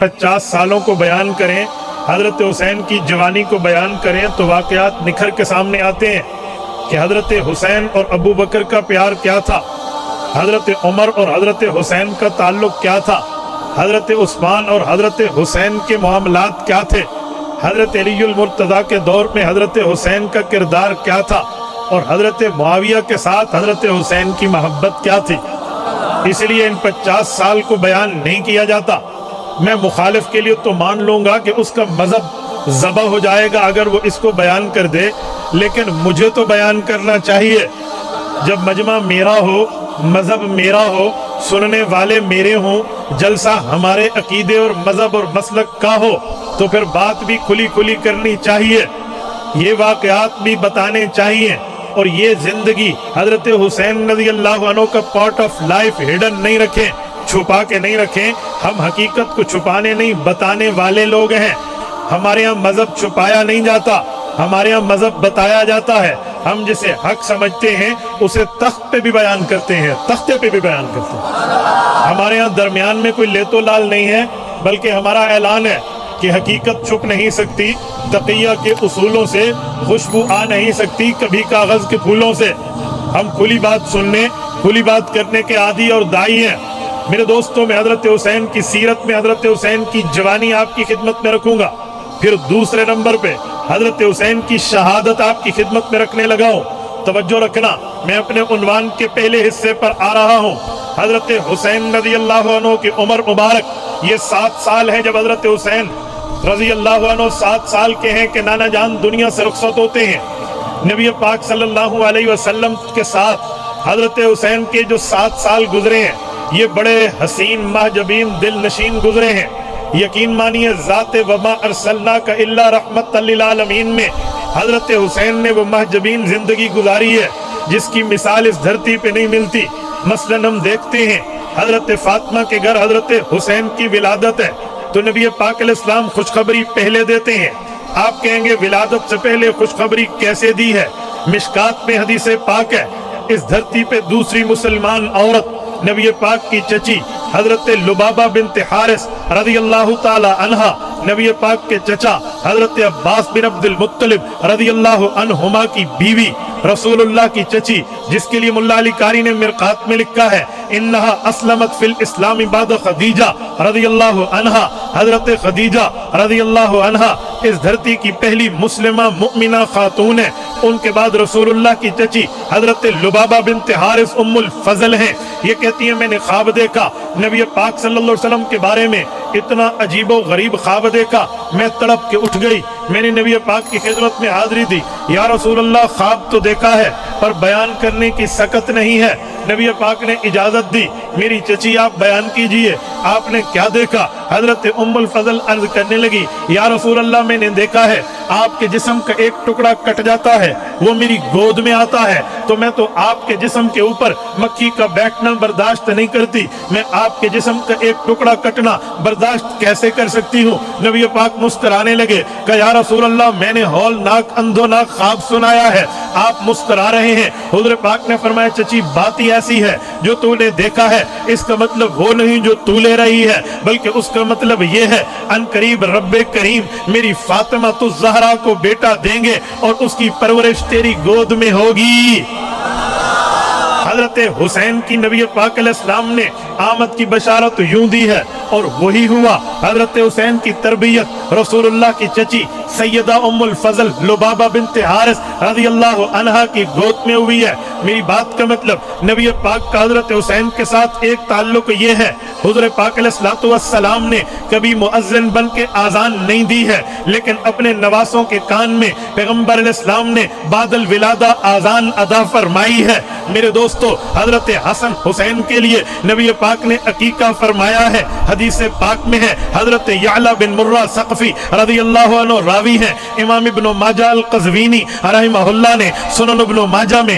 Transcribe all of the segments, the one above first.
50 سالوں کو بیان کریں، حضرت حسین کی جوانی کو بیان کریں تو واقعات نکھر کے سامنے آتے ہیں کہ حضرت حسین اور ابو بکر کا پیار کیا تھا، حضرت عمر اور حضرت حسین کا تعلق کیا تھا، حضرت عثمان اور حضرت حسین کے معاملات کیا تھے، حضرت علی المرتضیٰ کے دور میں حضرت حسین کا کردار کیا تھا، اور حضرت معاویہ کے ساتھ حضرت حسین کی محبت کیا تھی۔ اس لیے ان 50 سال کو بیان نہیں کیا جاتا۔ میں مخالف کے لیے تو مان لوں گا کہ اس کا مذہب ذبح ہو جائے گا اگر وہ اس کو بیان کر دے، لیکن مجھے تو بیان کرنا چاہیے۔ جب مجمع میرا ہو، مذہب میرا ہو، سننے والے میرے ہوں، جلسہ ہمارے عقیدے اور مذہب اور مسلک کا ہو، تو پھر بات بھی کھلی کھلی کرنی چاہیے، یہ واقعات بھی بتانے چاہیے، اور یہ زندگی حضرت حسین رضی اللہ عنہ کا پارٹ آف لائف ہڈن نہیں رکھیں، چھپا کے نہیں رکھیں۔ ہم حقیقت کو چھپانے نہیں بتانے والے لوگ ہیں۔ ہمارے یہاں مذہب چھپایا نہیں جاتا، ہمارے یہاں مذہب بتایا جاتا ہے۔ ہم جسے حق سمجھتے ہیں اسے تخت پہ بھی بیان کرتے ہیں، تختے پہ بھی بیان کرتے ہیں۔ ہمارے یہاں درمیان میں کوئی لیتو لال نہیں ہے، بلکہ ہمارا اعلان ہے کہ حقیقت چھپ نہیں سکتی، تقیہ کے اصولوں سے خوشبو آ نہیں سکتی، کبھی کاغذ کے پھولوں سے۔ ہم کھلی بات سننے، کھلی بات کرنے کے عادی اور دائی ہیں۔ میرے دوستوں، میں حضرت حسین کی سیرت میں حضرت حسین کی جوانی آپ کی خدمت میں رکھوں گا، پھر دوسرے نمبر پہ حضرت حسین کی شہادت آپ کی خدمت میں رکھنے لگا ہوں۔ توجہ رکھنا، میں اپنے عنوان کے پہلے حصے پر آ رہا ہوں۔ حضرت حسین رضی اللہ عنہ کی عمر مبارک یہ 7 سال ہے جب حضرت حسین رضی اللہ عنہ 7 سال کے ہیں کہ نانا جان دنیا سے رخصت ہوتے ہیں۔ نبی پاک صلی اللہ علیہ وسلم کے ساتھ حضرت حسین کے جو 7 سال گزرے ہیں یہ بڑے حسین، محجبین، دل نشین گزرے ہیں۔ یقین مانیے ذات وما ارسلناک الا رحمت للعالمین میں حضرت حسین نے وہ محجبین زندگی گزاری ہے جس کی مثال اس دھرتی پہ نہیں ملتی۔ مثلاً ہم دیکھتے ہیں حضرت فاطمہ کے گھر حضرت حسین کی ولادت ہے تو نبی پاک علیہ السلام خوشخبری پہلے دیتے ہیں۔ آپ کہیں گے ولادت سے پہلے خوشخبری کیسے دی ہے؟ مشکات میں حدیث پاک ہے، اس دھرتی پہ دوسری مسلمان عورت نبی پاک کی چچی حضرت لبابہ بنت حارث رضی اللہ تعالی عنہا، نبی پاک کے چچا حضرت عباس بن عبد المطلب رضی اللہ عنہما کی بیوی رسول اللہ کی چچی، جس کے لیے ملا علی قاری نے مرقات میں لکھا ہے انہا اسلمت فی الاسلام بعد خدیجہ رضی اللہ عنہا، حضرت خدیجہ رضی اللہ عنہا اس دھرتی کی پہلی مسلمہ مؤمنہ خاتون ہے۔ ان کے بعد رسول اللہ کی چچی حضرت لبابہ بنت حارث ام الفضل ہیں۔ یہ کہتی ہیں میں نے خواب دیکھا نبی پاک صلی اللہ علیہ وسلم کے بارے میں، اتنا عجیب و غریب خواب دیکھا، میں تڑپ کے اٹھ گئی، میں نے نبی پاک کی خدمت میں حاضری دی، یا رسول اللہ خواب تو دیکھا ہے پر بیان کرنے کی سکت نہیں ہے۔ نبی پاک نے اجازت دی، میری چچی آپ بیان کیجئے، آپ نے کیا دیکھا؟ حضرت ام الفضل عرض کرنے لگی یا رسول اللہ میں نے دیکھا ہے آپ کے جسم کا ایک ٹکڑا کٹ جاتا ہے، وہ میری گود میں آتا ہے تو میں تو آپ کے جسم کے اوپر مکھی کا بیٹھنا برداشت نہیں کرتی، میں آپ کے جسم کا ایک ٹکڑا کٹنا برداشت کیسے کر سکتی ہوں؟ نبی پاک مسکرانے لگے کہ یا رسول اللہ میں نے ہولناک اندھوناک خواب سنایا ہے، آپ مسکرا رہے ہیں۔ حضور پاک نے فرمایا چچی بات ہی ایسی ہے، جو تو نے دیکھا ہے اس کا مطلب وہ نہیں جو تو لے رہی ہے، بلکہ اس کا مطلب یہ ہے ان قریب رب کریم میری فاطمہ الزہرا کو بیٹا دیں گے اور اس کی پرورش تیری گود میں ہوگی۔ حضرت حسین کی نبی پاک علیہ السلام نے آمد کی بشارت یوں دی ہے اور وہی ہوا۔ حضرت حسین کی تربیت رسول اللہ کی چچی سیدہ ام الفضل لبابہ بنت حارث رضی اللہ عنہا کی گود میں ہوئی ہے۔ میری بات کا مطلب نبی پاک کا حضرت حسین کے ساتھ ایک تعلق یہ ہے، حضور پاک علیہ السلام نے کبھی مؤذن بن کے آذان نہیں دی ہے، لیکن اپنے نواسوں کے کان میں پیغمبر علیہ السلام نے بعد الولادہ آذان ادا فرمائی ہے۔ میرے دوستو حضرت حسن حسین کے لیے نبی پاک نے عقیقہ فرمایا ہے، حدیث پاک میں ہے، حضرت یعلا بن مرہ ثقفی رضی اللہ عنہ راوی ہیں، امام ابن ماجہ القزوینی رحمہ اللہ نے سنن ابن ماجہ میں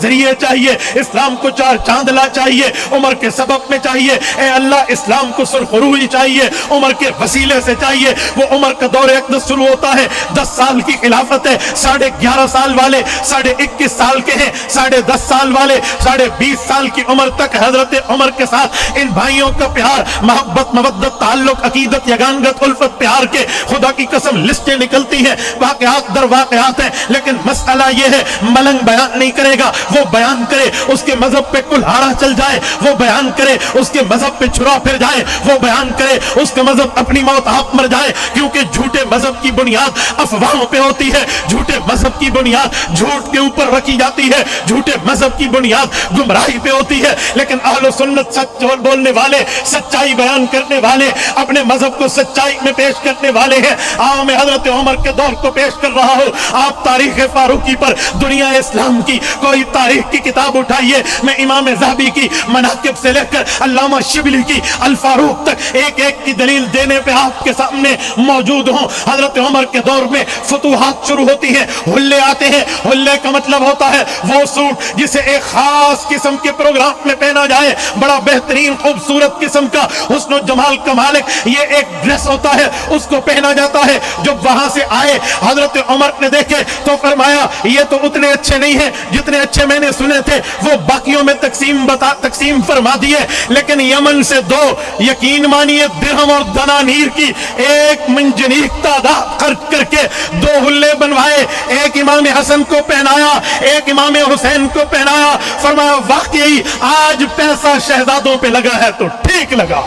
ذریعے چاہیے، اسلام کو چار چاند لا چاہیے عمر کے سبب میں چاہیے، اے اللہ اسلام کو سرخروئی چاہیے عمر کے وسیلے سے چاہیے۔ وہ عمر کا دور اقدس شروع ہوتا ہے، 10 سال کی خلافت ہے، 11.5 سال والے 21.5 سال کے ہیں، 10.5 سال والے 20.5 سال کی عمر تک حضرت عمر کے ساتھ ان بھائیوں کا پیار، محبت، مودت، تعلق، عقیدت، یگانگت، الفت، پیار کے خدا کی قسم لسٹیں نکلتی ہیں، واقعات در واقعات ہیں، لیکن مسئلہ یہ ہے ملنگ بیان نہیں کرے گا، وہ بیان کرے اس کے مذہب پہ کلہاڑا چل جائے، وہ بیان کرے اس کے مذہب پہ چھرا پھر جائے، وہ بیان کرے اس کا مذہب اپنی موت آپ مر جائے، کیونکہ جھوٹے مذہب کی بنیاد افواہوں پہ ہوتی ہے، جھوٹے مذہب کی بنیاد جھوٹ کے اوپر رکھی جاتی ہے، جھوٹے مذہب کی بنیاد گمراہی پہ ہوتی ہے، لیکن اہل سنت سچ بولنے والے، سچائی بیان کرنے والے، اپنے مذہب کو سچائی میں پیش کرنے والے ہیں۔ آؤ میں حضرت عمر کے دور کو پیش کر رہا ہوں، آپ تاریخ فاروقی پر دنیا اسلام کی کوئی تاریخ کی کتاب اٹھائیے، میں امام ذہبی کی مناقب سے لے کر علامہ شبلی کی الفاروق تک ایک ایک کی دلیل دینے پہ آپ کے سامنے موجود ہوں۔ حضرت عمر کے دور میں فتوحات شروع ہوتی ہیں، حلے آتے ہیں، حلے کا مطلب ہوتا ہے وہ سوٹ جسے ایک خاص قسم کے پروگرام میں پہنا جائے، بڑا بہترین خوبصورت قسم کا حسن و جمال کا مالک یہ ایک ڈریس ہوتا ہے، اس کو پہنا جاتا ہے۔ جب وہاں سے آئے حضرت عمر نے دیکھے تو فرمایا یہ تو اتنے اچھے نہیں ہیں جتنے اچھے میں نے سنے تھے، وہ باقیوں میں تقسیم فرما دیے، لیکن یمن سے 2 یقین مانیے درہم اور دنانیر کی ایک منجنیق تعداد خرچ کر کے 2 حلے بنوائے، ایک امام حسن کو پہنایا، ایک امام حسین کو پہنایا، فرمایا واقعی آج پیسہ شہزادوں پہ لگا ہے تو ٹھیک لگا۔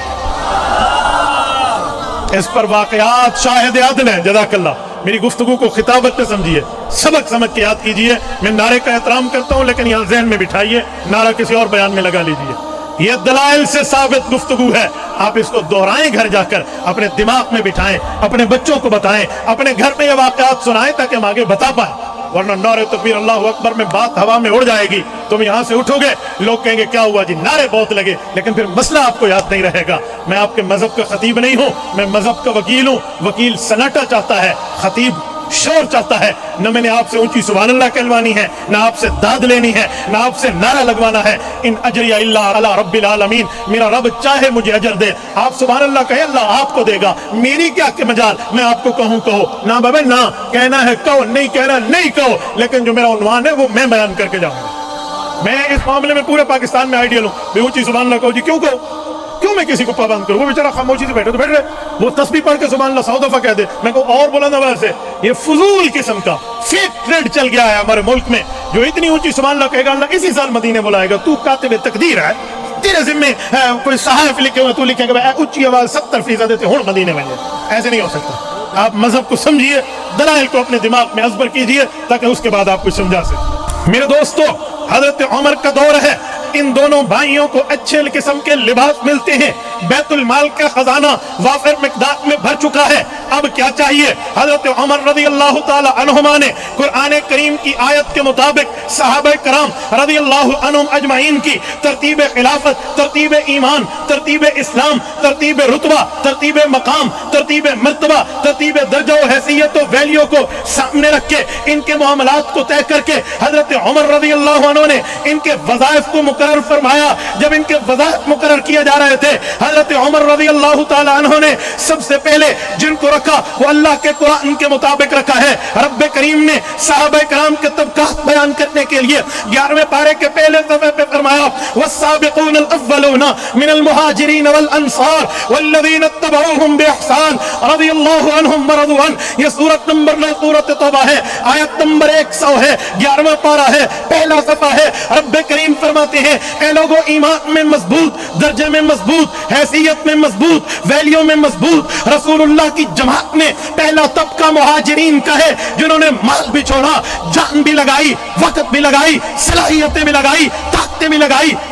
اس پر واقعات شاہد عدل ہیں۔ جزاک اللہ، میری گفتگو کو خطابت پہ سمجھیے، سبق سمجھ کے یاد کیجئے۔ میں نعرے کا احترام کرتا ہوں لیکن یہاں ذہن میں بٹھائیے، نعرہ کسی اور بیان میں لگا لیجئے۔ یہ دلائل سے ثابت گفتگو ہے، آپ اس کو دہرائیں گھر جا کر، اپنے دماغ میں بٹھائیں، اپنے بچوں کو بتائیں، اپنے گھر میں یہ واقعات سنائیں تاکہ ہم آگے بتا پائیں، ورنہ نعرے تکبیر اللہ اکبر میں بات ہوا میں اڑ جائے گی، تم یہاں سے اٹھو گے، لوگ کہیں گے کیا ہوا جی، نعرے بہت لگے، لیکن پھر مسئلہ آپ کو یاد نہیں رہے گا۔ میں آپ کے مذہب کا خطیب نہیں ہوں، میں مذہب کا وکیل ہوں۔ وکیل سناٹا چاہتا ہے، خطیب شور چاہتا ہے۔ نہ میں نے آپ سے اونچی سبحان اللہ کہلوانی ہے، نہ آپ سے داد لینی ہے، نہ آپ سے نعرہ لگوانا ہے۔ ان اجری الا علی رب العالمین، میرا رب چاہے مجھے اجر دے، آپ سبحان اللہ کہے اللہ آپ کو دے گا، میری کیا کہ مجال، میں آپ کو کہوں کہو، نہ بابے نہ کہنا ہے کہو، نہیں کہنا نہیں کہو، لیکن جو میرا عنوان ہے وہ میں بیان کر کے جاؤں گا۔ میں اس معاملے میں پورے پاکستان میں آئیڈیل ہوں، بے اونچی سبحان اللہ کہو جی، کیوں کہو، کیوں میں کسی کو پابند کروں؟ وہ بیچارہ خاموشی سے بیٹھے تو بیٹھ رہے، وہ تسبیح پڑھ کے سبحان اللہ 100 دفعہ کہہ دے، میں کہوں اور بلند آواز سے۔ یہ فضول قسم کا فیک ٹریڈ چل گیا ہے ہمارے ملک میں، جو اتنی اونچی سبحان اللہ کہے گا اللہ اسی سال مدینے بلائے گا، تو کاتب تقدیر ہے، تیرے ذمے کوئی صحائف لکھے ہوئے، تو لکھے گا اونچی آواز 70% دیتے ہوں مدینے میں، ایسے نہیں ہو سکتا۔ آپ مذہب کو سمجھیے، دلائل کو اپنے دماغ میں ازبر کیجئے تاکہ اس کے بعد آپ کو سمجھا سکیں۔ میرے دوستو، حضرت عمر کا دور ہے، ان دونوں بھائیوں کو اچھے قسم کے لباس ملتے ہیں، بیت المال کا خزانہ وافر مقدار میں بھر چکا ہے۔ اب کیا چاہیے؟ حضرت عمر رضی اللہ تعالی عنہما نے قرآن کریم کی آیت کے مطابق صحابہ کرام رضی اللہ عنہم اجمعین کی ترتیب خلافت، ترتیب ایمان، ترتیب اسلام، ترتیب رتبہ، ترتیب مقام، ترتیب مرتبہ، ترتیب درجہ و حیثیت و ویلیو کو سامنے رکھ کے ان کے معاملات کو طے کر کے حضرت عمر رضی اللہ عنہ نے ان کے وظائف کو مقرر فرمایا۔ جب ان کے وظائف مقرر کیے جا رہے تھے، حضرت عمر رضی اللہ تعالی عنہ نے سب سے پہلے جن کو رکھا وہ اللہ کے قرآن کے مطابق رکھا ہے۔ رب کریم نے صحابہ کرام کے طبقات بیان کرنے کے لیے 11ویں پارے کے پہلے صفحے پہ فرمایا والسابقون الاولون من المہاجرین والانصار والذین اتبعوهم باحسان رضی اللہ عنہم ورضوا عنہ۔ یہ سورت نمبر 9 سورت توبہ ہے، آیت نمبر 100 ہے، 11واں پارہ ہے، پہلا صفحہ ہے۔ رب کریم فرماتے ہیں اے لوگوں ایمان میں مضبوط، درجے میں مضبوط، حیثیت میں مضبوط، ویلیو میں مضبوط رسول اللہ کی جماعت میں پہلا طبقہ مہاجرین کا ہے، جنہوں نے مال بھی چھوڑا، جان بھی لگائی، وقت بھی لگائی، صلاحیتیں بھی لگائی، طاقتیں بھی لگائی،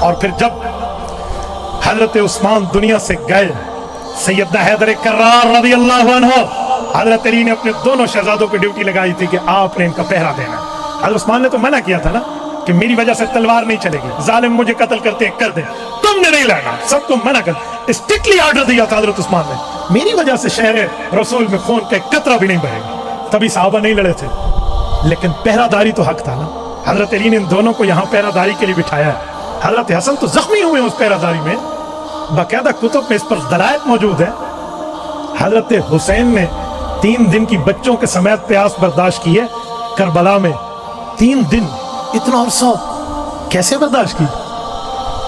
اور پھر جب حضرت عثمان دنیا سے گئے، سیدنا حیدر کرار رضی اللہ عنہ، حضرت علی نے اپنے دونوں شہزادوں کو ڈیوٹی لگائی تھی کہ آپ نے ان کا پہرا دینا۔ حضرت عثمان نے تو منع کیا تھا نا کہ میری وجہ سے تلوار نہیں چلے گی، ظالم مجھے قتل کرتے ہیں کر دیں، تم نے نہیں لڑنا، سب کو منع کر، اسٹرکٹلی آرڈر دیا تھا حضرت عثمان نے، میری وجہ سے شہر رسول میں خون کا ایک قطرہ بھی نہیں بہے گا۔ تبھی صحابہ نہیں لڑے تھے، لیکن پہرا داری تو حق تھا نا۔ حضرت علی نے ان دونوں کو یہاں پہرا داری کے لیے بٹھایا ہے۔ حضرت حسن تو زخمی ہوئے اس پہرا داری میں، باقاعدہ کتب میں اس پر دلائل موجود ہے۔ حضرت حسین نے 3 دن کی بچوں کے سمیت پیاس برداشت کی ہے کربلا میں، 3 دن، اتنا عرصہ کیسے برداشت کی؟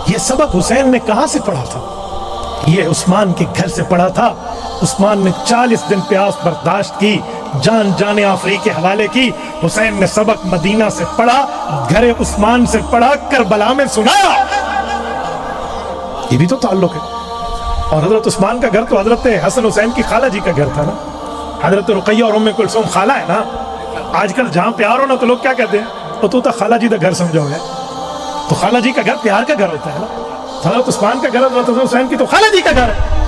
یہ سبق حسین نے کہاں سے پڑھا تھا؟ یہ عثمان کے گھر سے پڑھا تھا۔ عثمان نے 40 دن پیاس برداشت کی، جان آفری کے حوالے کی۔ حسین نے سبق مدینہ سے پڑھا، گھر عثمان سے پڑھا، کربلا میں سنایا۔ یہ بھی تو تعلق ہے۔ اور حضرت عثمان کا گھر تو حضرت حسن حسین کی خالہ جی کا گھر تھا نا۔ حضرت رقیہ اور ام کلثوم خالہ ہے نا۔ آج کل جہاں پیار ہو نا تو لوگ کیا کہتے ہیں، تو خالہ جی کا گھر سمجھو ہے، تو خالہ جی کا گھر پیار کا گھر ہوتا ہے نا۔ حضرت عثمان کا گھر، حضرت حسین کی تو خالہ جی کا گھر ہے۔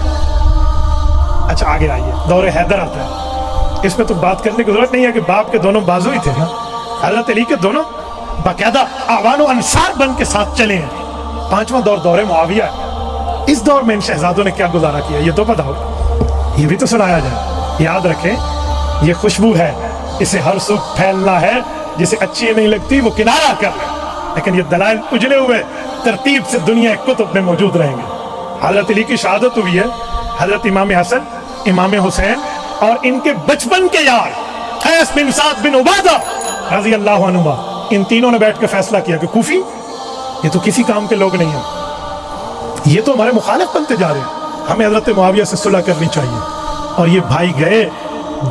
اچھا آگے آئیے، دور حیدر آتا ہے، اس میں تو بات کرنے کی ضرورت نہیں ہے کہ باپ کے دونوں بازو ہی تھے نا۔ حضرت علی کے دونوں باقاعدہ اعوان و انصار بن کے ساتھ چلے ہیں۔ 5واں دور دور معاویہ ہے۔ اس دور میں ان شہزادوں نے کیا گزارا کیا یہ تو بتاؤ، یہ بھی تو سنایا جائے۔ یاد رکھیں یہ خوشبو ہے، اسے ہر سوکھ پھیلنا ہے، جسے اچھی نہیں لگتی وہ کنارہ کر لے، لیکن یہ دلائل اجلے ہوئے ترتیب سے دنیا کتب میں موجود رہیں گے۔ حضرت علی کی شہادت ہوئی ہے، حضرت امام حسن، امام حسین اور ان کے بچپن کے یار قیس بن سعد بن عبادہ رضی اللہ عنہما، ان تینوں نے بیٹھ کے فیصلہ کیا کہ کوفی یہ تو کسی کام کے لوگ نہیں ہیں، یہ تو ہمارے مخالف بنتے جا رہے ہیں، ہمیں حضرت معاویہ سے صلح کرنی چاہیے۔ اور یہ بھائی گئے،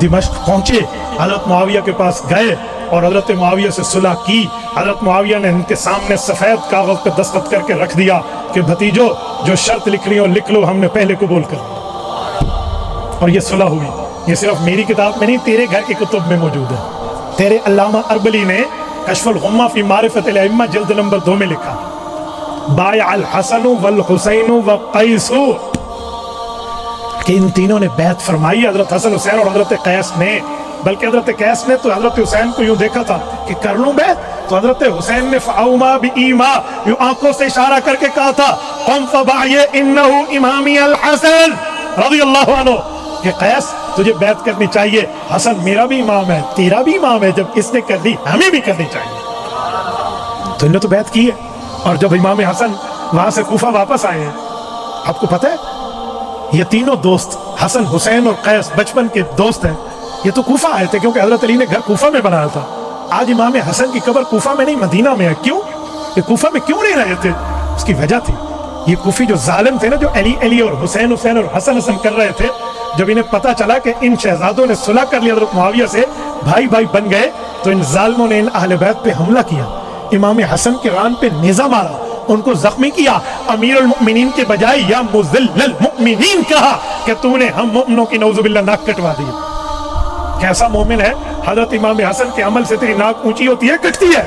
دمشق پہنچے، حضرت معاویہ کے پاس گئے اور حضرت معاویہ سے صلح کی۔ حضرت معاویہ نے ان کے سامنے سفید کاغذ پہ دستخط کر کے رکھ دیا کہ بھتیجو جو شرط لکھ رہی ہو لکھ لو، ہم نے پہلے قبول کر لیا، اور یہ صلح ہوئی۔ یہ صرف میری کتاب میں نہیں، تیرے گھر کی کتب میں موجود ہے۔ تیرے علامہ اربلی نے کشف الغمہ فی معرفت الائمہ جلد نمبر 2 میں لکھا، بایع الحسن والحسین وقیس، کہ ان تینوں نے بیعت فرمائی، حضرت حسن حسین اور حضرت قیس نے۔ بلکہ حضرت قیس نے تو حضرت حسین کو یوں دیکھا تھا کہ کر لوں بیعت، تو حضرت حسین نے فاوما بایما، یوں آنکھوں سے اشارہ کر کے کہا تھا قم فبعی انہ امامی الحسن رضی اللہ عنہ، کہ قیس تجھے بیعت کرنی چاہیے، حسن میرا بھی امام ہے، تیرا بھی امام ہے، جب اس نے کر دی ہمیں بھی کرنی چاہیے۔ تو انہوں نے تو بیعت کی ہے۔ اور جب امام حسن وہاں سے کوفہ واپس آئے ہیں، آپ کو پتہ ہے یہ تینوں دوست حسن حسین اور قیس بچپن کے دوست ہیں، یہ تو کوفہ آئے تھے کیونکہ حضرت علی نے گھر کوفہ میں بنایا تھا۔ آج امام حسن کی قبر کوفہ میں نہیں مدینہ میں ہے، کیوں؟ یہ کوفہ میں کیوں نہیں رہے تھے؟ اس کی وجہ تھی یہ کوفی جو ظالم تھے نا، جو علی علی اور حسین حسین اور حسن حسن کر رہے تھے، جب انہیں پتہ چلا کہ ان شہزادوں نے صلح کر لیا حضرت معاویہ سے، بھائی بھائی بن گئے، تو ان ظالموں نے ان اہل بیت پہ حملہ کیا، امام حسن کے ران پہ نیزہ مارا، ان کو زخمی کیا، امیر المؤمنین کے بجائے یا مذل المؤمنین کہا کہ تو نے ہم مومنوں کی نعوذ باللہ ناک کٹوا دی۔ کیسا مومن ہے؟ حضرت امام حسن کے عمل سے تیری ناک اونچی ہوتی ہے کٹتی ہے؟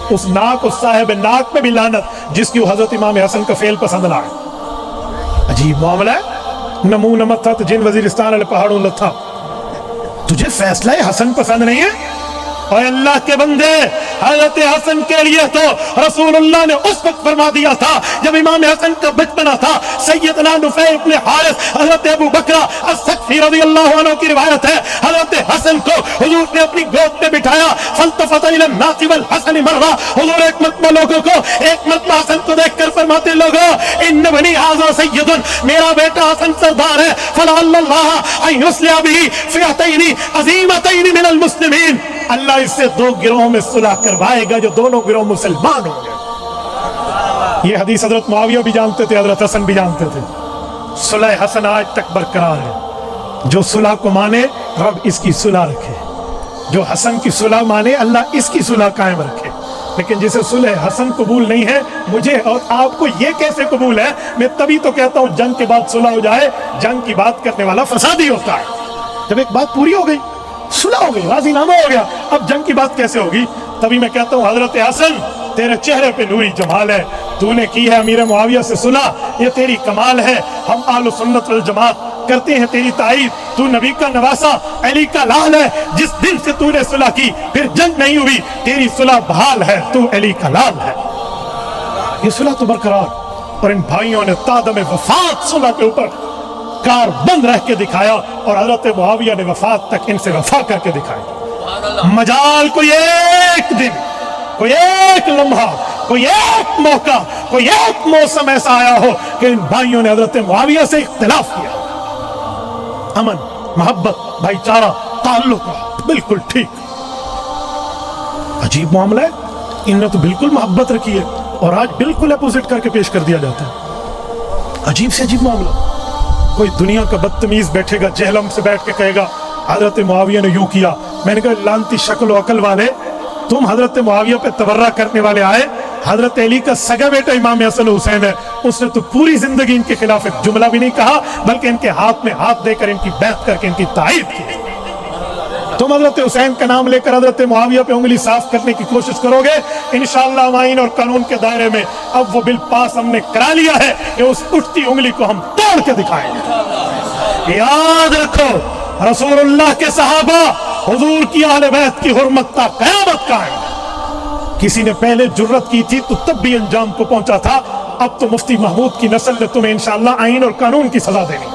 اس ناک، اس صاحب ناک پہ بھی لعنت جس کی حضرت امام حسن کا فعل پسند نہ آئے۔ عجیب معاملہ ہے، نمو نمت تھا تو جن وزیرستان والے پہاڑوں لتھا، تجھے فیصلہ حسن پسند نہیں ہے؟ اور اللہ کے بندے، حضرت حسن کے لیے تو رسول اللہ نے اس وقت فرما دیا تھا جب امام حسن کا بچپنا تھا۔ سیدنا نفیع ابن حارث، حضرت ابو بکر الثقفی رضی اللہ عنہ کی روایت ہے، حضرت حسن کو حضور نے اپنی گود میں بٹھایا، فالتفت الی الناس والحسن مرہ، حضور ایک مرتبہ لوگوں کو، ایک مرتبہ حسن کو دیکھ کر فرماتے، لوگوں ان بنی ھذا سید، میرا بیٹا حسن سردار ہے، فلعل اللہ ان یصلح به فئتین عظیمتین من المسلمین، اللہ اس سے 2 گروہوں میں صلح کروائے گا جو دونوں گروہ مسلمان ہوں گے۔ یہ حدیث حضرت معاویہ بھی جانتے تھے، حضرت حسن بھی جانتے تھے۔ صلح حسن آج تک برقرار ہے، جو صلح کو مانے رب اس کی صلح رکھے، جو حسن کی صلح مانے اللہ اس کی صلح قائم رکھے، لیکن جسے صلح حسن قبول نہیں ہے، مجھے اور آپ کو یہ کیسے قبول ہے؟ میں تبھی تو کہتا ہوں جنگ کے بعد صلح ہو جائے، جنگ کی بات کرنے والا فسادی ہوتا ہے۔ جب ایک بات پوری ہو گئی، صلح ہو گئی، راضی نامہ ہو گیا، اب جنگ کی بات کیسے ہوگی؟ تبھی میں کہتا ہوں حضرت حسن تیرے چہرے پہ نوری جمال ہے، تو نے کی ہے امیر معاویہ سے صلح، یہ تیری کمال ہے۔ ہم اہل سنت والجماعت کرتے ہیں تیری تائید، تو نبی کا نواسا علی کا لال ہے۔ جس دن سے تو نے صلح کی پھر جنگ نہیں ہوئی، تیری صلح بحال ہے، تو علی کا لال ہے۔ یہ صلح تو برقرار، اور ان بھائیوں نے تادم وفات صلح کے اوپر کار بند رہ کے دکھایا، اور حضرت معاویہ نے وفات تک ان سے وفا کر کے دکھایا۔ مجال کوئی ایک دن، کوئی ایک لمحہ، کوئی ایک موقع، کوئی ایک موسم ایسا آیا ہو کہ ان بھائیوں نے حضرت معاویہ سے اختلاف کیا۔ امن، محبت، بھائی چارہ، تعلق بالکل ٹھیک۔ عجیب معاملہ ہے، ان نے تو بالکل محبت رکھی ہے اور آج بالکل اپوزٹ کر کے پیش کر دیا جاتا ہے۔ عجیب سے عجیب معاملہ۔ کوئی دنیا کا بدتمیز بیٹھے گا جہلم سے بیٹھ کے کہے گا حضرت معاویہ نے یوں کیا۔ میں نے کہا لانتی شکل و عقل والے، تم حضرت معاویہ پہ تبرہ کرنے والے آئے، حضرت علی کا سگا بیٹا امام حسن حسین ہے، اس نے تو پوری زندگی ان کے خلاف ایک جملہ بھی نہیں کہا، بلکہ ان کے ہاتھ میں ہاتھ دے کر ان کی بیعت کر کے ان کی تائید کی۔ تم حضرت حسین کا نام لے کر حضرت معاویہ پہ انگلی صاف کرنے کی کوشش کرو گے، انشاءاللہ ہم آئین اور قانون کے دائرے میں اب وہ بل پاس ہم نے کرا لیا ہے کہ اس اٹھتی انگلی کو ہم توڑ کے دکھائیں گے۔ یاد رکھو رسول اللہ کے صحابہ، حضور کی اہل بیت کی حرمت تا قیامت قائم۔ کسی نے پہلے جرت کی تھی تو تب بھی انجام کو پہنچا تھا، اب تو مفتی محمود کی نسل نے تمہیں انشاءاللہ آئین اور قانون کی سزا دینی۔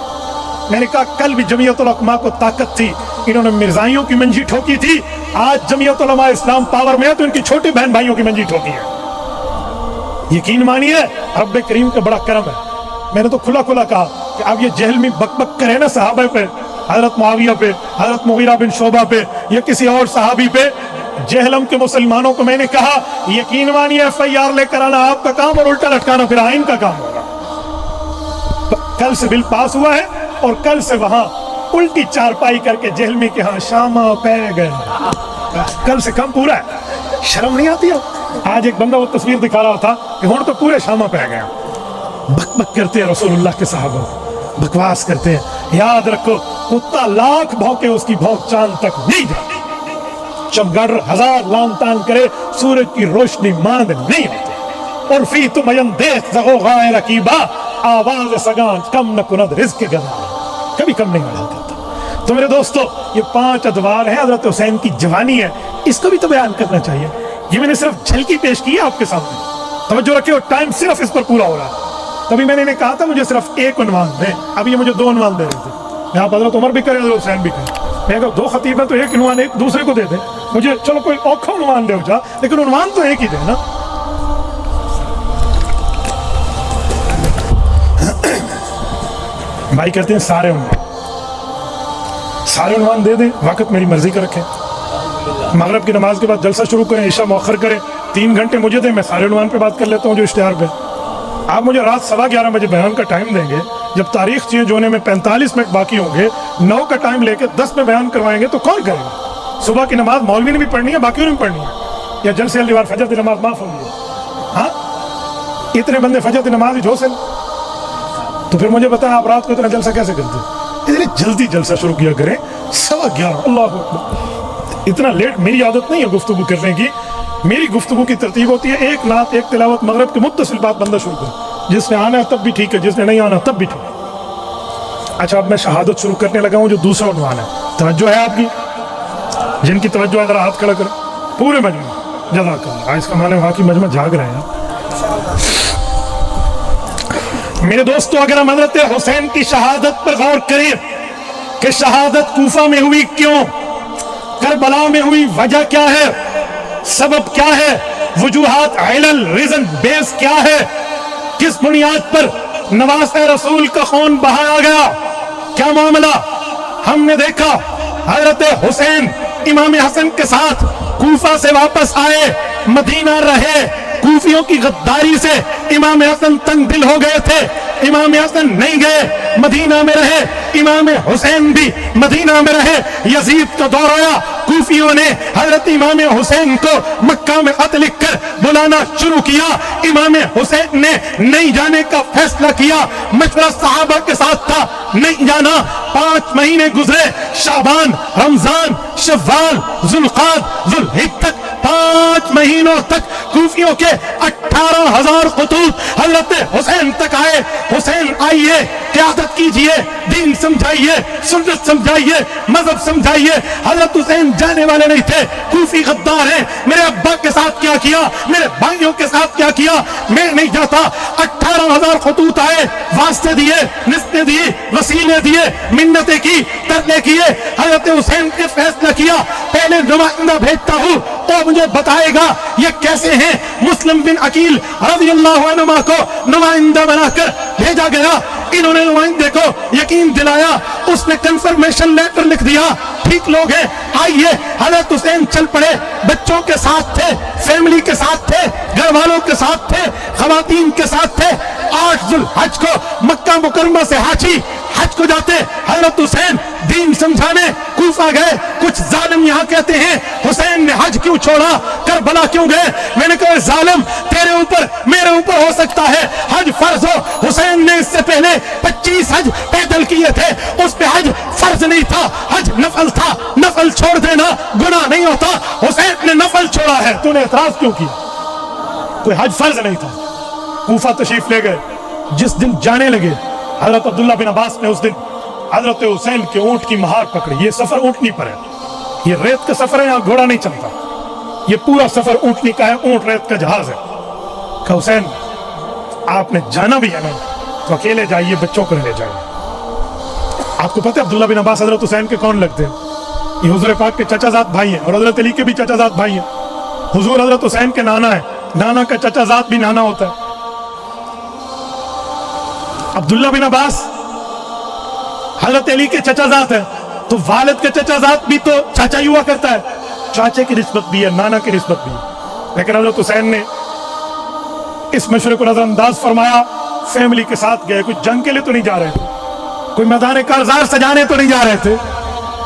میں نے کہا کل بھی جمعیت العلماء کو طاقت تھی، انہوں نے مرزائیوں کی منجی ٹھوکی تھی، آج جمعیت علماء اسلام پاور میں ہے تو ان کی چھوٹی بہن بھائیوں کی منجی ٹھوکی ہے۔ یقین مانیے رب کریم کا بڑا کرم ہے۔ میں نے تو کھلا کھلا کہا کہ اب یہ جہل میں بک بک کرے نا صحابہ پہ، حضرت معاویہ پہ، حضرت مغیرہ بن شعبہ پہ یا کسی اور صحابی پہ، جہلم کے مسلمانوں کو میں نے کہا یقین مانیے FIR لے کر آنا آپ کا کام اور الٹا لٹکانا پھر آئین کا کام ہوگا۔ کل سے بل پاس ہوا ہے اور کل سے وہاں الٹی چارپائی کر کے جہلمی کے ہاں شامہ پہ گئے، کل سے کم پورا ہے۔ شرم نہیں آتی ہے؟ آج ایک بندہ وہ تصویر دکھا رہا تھا کہ ہون تو پورے شامہ پہ گئے، بک بک کرتے ہیں رسول اللہ کے صحابہ، بکواس کرتے ہیں۔ یاد رکھو کتا لاکھ بھونکے اس کی بھونک چاند تک نہیں جاتی، چمگاڈر ہزار لان تان کرے سورج کی روشنی ماند نہیں ہوتی۔ اور فی تم دیکھ زغوغائے رکیبہ، آواز سگان کم نہ کند رزق گنا، کبھی کم نہیں ہوا کرتا۔ تو میرے دوستو یہ 5 ادوار ہیں، حضرت حسین کی جوانی ہے، اس کو بھی تو بیان کرنا چاہیے۔ یہ میں نے صرف جھلکی پیش کی ہے آپ کے سامنے، توجہ رکھیں اور ٹائم صرف اس پر پورا ہو رہا ہے۔ تبھی میں نے کہا تھا مجھے صرف ایک عنوان دیں، اب یہ مجھے 2 عنوان دے رہے تھے، یہاں حضرت عمر بھی کرے حضرت حسین بھی کرے۔ میں اگر 2 خطیب ہیں تو ایک عنوان ایک دوسرے کو دے دیں، مجھے چلو کوئی اوکھا عنوان دے ہو جا، لیکن عنوان تو ایک ہی دے نا۔ بھائی کہتے ہیں سارے عنوان دے دیں، وقت میری مرضی کا رکھیں، مغرب کی نماز کے بعد جلسہ شروع کریں، عشاء مؤخر کریں، 3 گھنٹے مجھے دیں، میں سارے عنوان پہ بات کر لیتا ہوں جو اشتہار پہ۔ آپ مجھے رات 11:15 بجے بیان کا ٹائم دیں گے، جب تاریخ چینج ہونے میں 45 منٹ باقی ہوں گے، 9 کا ٹائم لے کے 10 میں بیان کروائیں گے تو کون کرے گا؟ صبح کی نماز مولوی نے بھی پڑھنی ہے، باقیوں نے بھی پڑھنی ہے، یا جلسے والی فجر کی نماز معاف ہوگی؟ ہاں اتنے بندے فجر کی نماز ہی جھوسے، تو پھر مجھے بتائیں آپ رات کو اتنا جلسہ کیسے کرتے ہیں؟ اتنی جلدی جلسہ شروع کیا کریں، 11:15، اللہ اکبر۔ اتنا لیٹ میری عادت نہیں ہے گفتگو کرنے کی، میری گفتگو کی ترتیب ہوتی ہے 1 نعت 1 تلاوت مغرب کے متصل بات بندہ شروع کرے، جس نے آنا ہے تب بھی ٹھیک ہے، جس نے نہیں آنا تب بھی ٹھیک ہے۔ اچھا اب میں شہادت شروع کرنے لگا ہوں جو دوسرا عنوان ہے، توجہ ہے آپ کی؟ جن کی توجہ ہے ذرا ہاتھ کھڑا کریں، پورے مجمع، جزاک اللہ۔ اس کا معنی وہاں کی مجمع جاگ رہے ہیں۔ میرے دوستو اگر ہم حضرت حسین کی شہادت پر غور کریں کہ شہادت کوفہ میں ہوئی کیوں، کربلا میں ہوئی وجہ کیا ہے، سبب کیا ہے، وجوہات علل ریزن بیس کیا ہے، کس بنیاد پر نواز رسول کا خون بہایا گیا، کیا معاملہ؟ ہم نے دیکھا حضرت حسین امام حسن کے ساتھ کوفہ سے واپس آئے، مدینہ رہے، کوفیوں کی غداری سے امام حسن تنگ دل ہو گئے تھے، امام حسن نہیں گئے، مدینہ میں رہے، امام حسین بھی مدینہ میں رہے۔ یزید کا دور آیا، کوفیوں نے حضرت امام حسین کو مکہ میں خط لکھ کر بلانا شروع کیا، امام حسین نے نہیں جانے کا فیصلہ کیا، مشورہ صحابہ کے ساتھ تھا نہیں جانا۔ 5 مہینے گزرے، شعبان، رمضان، شوال، ذوالقعدہ، ذوالحجہ تک 5 مہینوں دنوں تک کوفیوں کے 18,000 خطوط حضرت حسین تک آئے. حسین آئیے, قیادت کیجئے, دین سمجھائیے, سنت سمجھائیے, مذہب سمجھائیے. حضرت حسین جانے والے نہیں تھے. کوفی غدار ہیں. میرے ابا کے ساتھ کیا کیا, میرے بھائیوں کے ساتھ کیا کیا, میں نہیں جاتا. 18,000 خطوط آئے, واسطے دیے, نسبتیں دی, وسیلے دیے, منتیں کی, ترلے کیے. حضرت حسین نے فیصلہ کیا پہلے نمائندہ بھیجتا ہوں تو مجھے بتائے گا یہ کیسے ہیں. مسلم بن عقیل رضی اللہ عنہ کو نمائندہ بنا کر بھیجا گیا. انہوں نے نمائندے کو یقین دلایا, اس نے کنفرمیشن لیٹر لکھ دیا, ٹھیک لوگ ہیں آئیے. حضرت حسین چل پڑے, بچوں کے ساتھ تھے, فیملی کے ساتھ تھے, گھر والوں کے ساتھ تھے, خواتین کے ساتھ تھے. 8 ذو الحج کو مکہ مکرمہ سے حاجی حج کو جاتے. حضرت حسین دین سمجھانے کوفہ گئے. کچھ ظالم یہاں کہتے ہیں حسین نے حج کیوں چھوڑا, کربلا کیوں گئے. میں نے کہا ظالم, تیرے اوپر میرے اوپر ہو سکتا ہے حج فرض ہو, حسین نے اس سے پہلے 25 حج پیدل کیے تھے, اس پہ حج فرض نہیں تھا, حج نفل تھا. نفل چھوڑ دینا گناہ نہیں ہوتا, حسین نے نفل چھوڑا ہے, تو نے اعتراض کیوں کیا؟ کوئی حج فرض نہیں تھا. کوفہ تشریف لے گئے. جس دن جانے لگے حضرت عبداللہ بن عباس نے اس دن حضرت حسین کے اونٹ کی مہار پکڑی. یہ سفر اونٹنی پر ہے, یہ ریت کا سفر ہے, یہاں گھوڑا نہیں چلتا, یہ پورا سفر اونٹنی کا ہے, اونٹ ریت کا جہاز ہے. کہ حسین آپ نے جانا بھی ہے نا تو اکیلے جائیے, بچوں کو لے جائیے. آپ کو پتہ ہے عبداللہ بن عباس حضرت حسین کے کون لگتے ہیں؟ یہ حضور پاک کے چچا زاد بھائی ہیں, اور حضرت علی کے بھی چچا زاد بھائی ہیں. حضور حضرت حسین کے نانا ہے, نانا کا چچا زاد بھی نانا ہوتا ہے. عبداللہ بن عباس حضرت علی کے چچا زاد ہے, تو والد کے چچا زاد بھی تو چاچا ہی ہوا کرتا ہے. چاچے کی نسبت بھی ہے, نانا کی نسبت بھی ہے. لیکن حضرت حسین نے اس مشورے کو نظر انداز فرمایا, فیملی کے ساتھ گئے. کوئی جنگ کے لیے تو نہیں جا رہے تھے, کوئی میدان کارزار سجانے تو نہیں جا رہے تھے.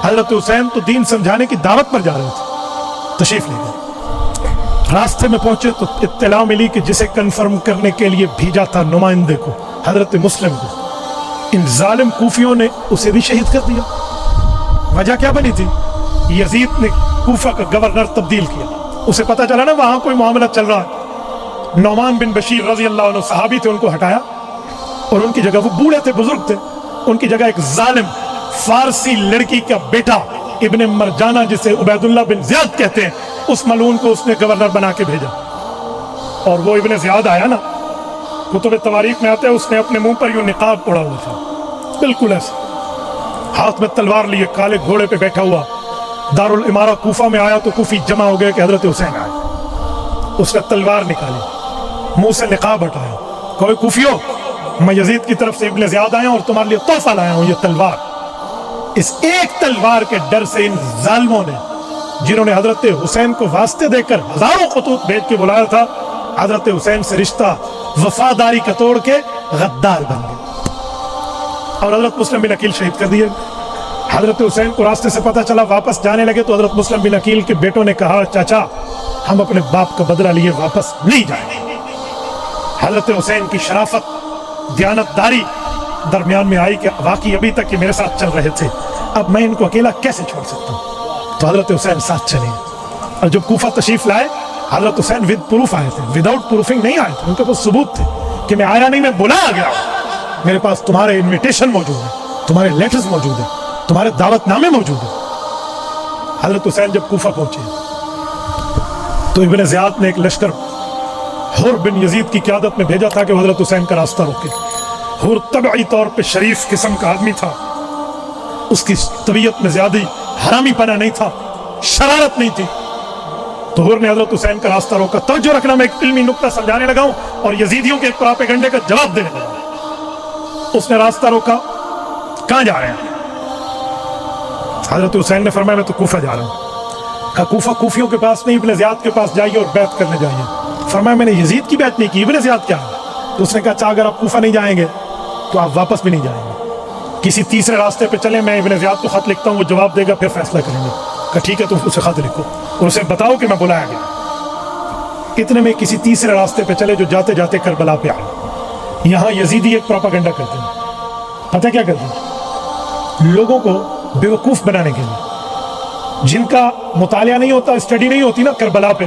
حضرت حسین تو دین سمجھانے کی دعوت پر جا رہے تھے. تشریف لے گئے. راستے میں پہنچے تو اطلاع ملی کہ جسے کنفرم کرنے کے لیے بھیجا تھا نمائندے کو, حضرت مسلم کو, ان ظالم کوفیوں نے اسے بھی شہید کر دیا. وجہ کیا بنی تھی؟ یزید نے کوفہ کا گورنر تبدیل کیا. اسے پتا چلا نا وہاں کوئی معاملہ چل رہا ہے. نعمان بن بشیر رضی اللہ عنہ صحابی تھے, ان کو ہٹایا, اور ان کی جگہ, وہ بوڑھے تھے, بزرگ تھے, ان کی جگہ ایک ظالم فارسی لڑکی کا بیٹا ابن مرجانہ, جسے عبید اللہ بن زیاد کہتے ہیں, اس ملعون کو اس نے گورنر بنا کے بھیجا. اور وہ ابن زیاد آیا نا, کتب تواریخ میں آتا ہے اس نے اپنے منہ پر یوں نقاب اڑا ہوا تھا, بالکل ایسے, ہاتھ میں تلوار لیے, کالے گھوڑے پہ بیٹھا ہوا. دارالامارہ کوفہ میں آیا تو کوفی جمع ہو گئے کہ حضرت حسین آئے. اس نے تلوار نکالی, منہ سے نقاب ہٹایا, کوئی کوفیو, میں یزید کی طرف سے ابن زیاد آیا ہوں اور تمہارے لیے تحفہ لایا ہوں, یہ تلوار. اس ایک تلوار کے ڈر سے ان ظالموں نے, جنہوں نے حضرت حسین کو واسطے دے کر ہزاروں خطوط بھیج کے بلایا تھا, حضرت حسین سے رشتہ وفاداری کا توڑ کے غدار بن گئے اور حضرت مسلم بن عقیل شہید کر دیے. حضرت حسین کو راستے سے پتہ چلا, واپس جانے لگے تو حضرت مسلم بن عقیل کے بیٹوں نے کہا, چاچا ہم اپنے باپ کا بدلہ لیے واپس نہیں جائیں گے. حضرت حسین کی شرافت, دیانتداری درمیان میں آئی کہ واقعی ابھی تک یہ میرے ساتھ چل رہے تھے, اب میں ان کو اکیلا کیسے چھوڑ سکتا ہوں. تو حضرت حسین ساتھ چلے, اور جب کوفہ تشریف لائے حضرت حسین ود پروف آئے تھے, وداؤٹ پروفنگ نہیں آئے تھے. ان کے پاس ثبوت تھے کہ میں آیا نہیں, میں بلایا گیا, میرے پاس تمہارے انویٹیشن موجود ہیں, تمہارے لیٹرز موجود ہیں, تمہارے دعوت نامے موجود ہیں. حضرت حسین جب کوفہ پہنچے تو ابن زیاد نے ایک لشکر حر بن یزید کی قیادت میں بھیجا تھا کہ حضرت حسین کا راستہ روکے. حر طبعی طور پہ شریف قسم کا آدمی تھا, اس کی طبیعت میں زیادہ حرامی پنا نہیں تھا, شرارت نہیں تھی. تو حر نے حضرت حسین کا راستہ روکا. توجہ رکھنا, میں ایک علمی نکتہ سمجھانے لگا ہوں اور یزیدیوں کے پراپیگنڈے کا جواب دینے لگا. اس نے راستہ روکا, کہاں جا رہے ہیں؟ حضرت حسین نے فرمایا میں تو کوفہ جا رہا ہوں. کہا کوفہ کوفیوں کے پاس نہیں, ابن زیاد کے پاس جائیے اور بیعت کرنے جائیے. فرمایا میں نے یزید کی بیعت نہیں کی, ابن زیاد کیا ہے؟ تو اس نے کہا اچھا اگر آپ کوفہ نہیں جائیں گے تو آپ واپس بھی نہیں جائیں گے, کسی تیسرے راستے پہ چلیں, میں ابن زیاد کو خط لکھتا ہوں, وہ جواب دے گا, پھر فیصلہ کریں گے. کہا ٹھیک ہے, تم اسے خط لکھو اور اسے بتاؤ کہ میں بلایا گیا. اتنے میں کسی تیسرے راستے پہ چلے جو جاتے جاتے کربلا پہ آئے. یہاں یزیدی ایک پروپیگنڈا کرتے ہیں, پتہ کیا کرتے ہیں؟ لوگوں کو بیوقوف بنانے کے لیے, جن کا مطالعہ نہیں ہوتا, اسٹڈی نہیں ہوتی نا کربلا پہ,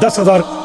10,000,